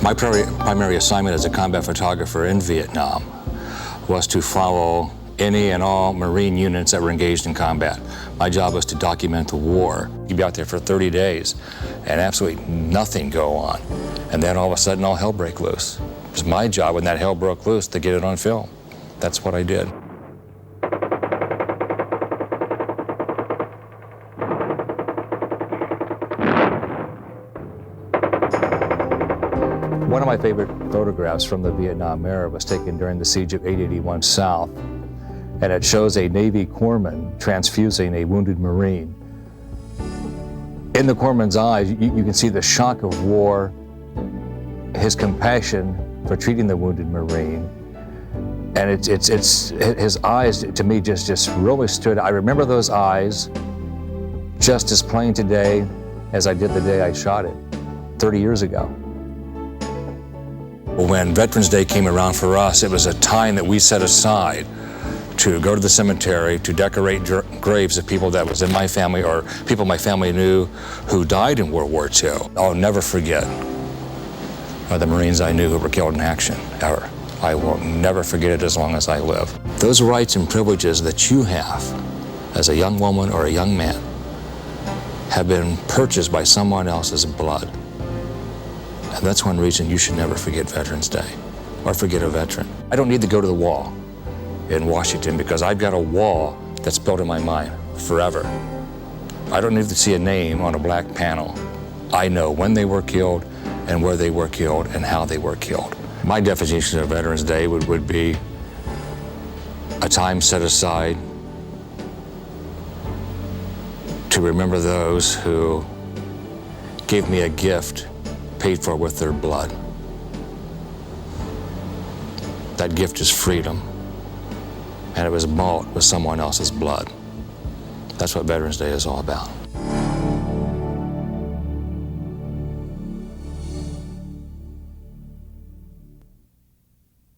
My primary assignment as a combat photographer in Vietnam was to follow any and all Marine units that were engaged in combat. My job was to document the war. You'd be out there for 30 days and absolutely nothing go on. And then all of a sudden, all hell break loose. It was my job when that hell broke loose to get it on film. That's what I did. One of my favorite photographs from the Vietnam era was taken during the siege of 881 South, and it shows a Navy corpsman transfusing a wounded Marine. In the corpsman's eyes, you can see the shock of war, his compassion for treating the wounded Marine, and it's his eyes to me just really stood. I remember those eyes just as plain today as I did the day I shot it 30 years ago. When Veterans Day came around for us, it was a time that we set aside to go to the cemetery to decorate graves of people that was in my family or people my family knew who died in World War II. I'll never forget the Marines I knew who were killed in action, ever. I will never forget it as long as I live. Those rights and privileges that you have as a young woman or a young man have been purchased by someone else's blood. And that's one reason you should never forget Veterans Day or forget a veteran. I don't need to go to the wall in Washington because I've got a wall that's built in my mind forever. I don't need to see a name on a black panel. I know when they were killed and where they were killed and how they were killed. My definition of Veterans Day would be a time set aside to remember those who gave me a gift paid for with their blood. That gift is freedom, and it was bought with someone else's blood. That's what Veterans Day is all about.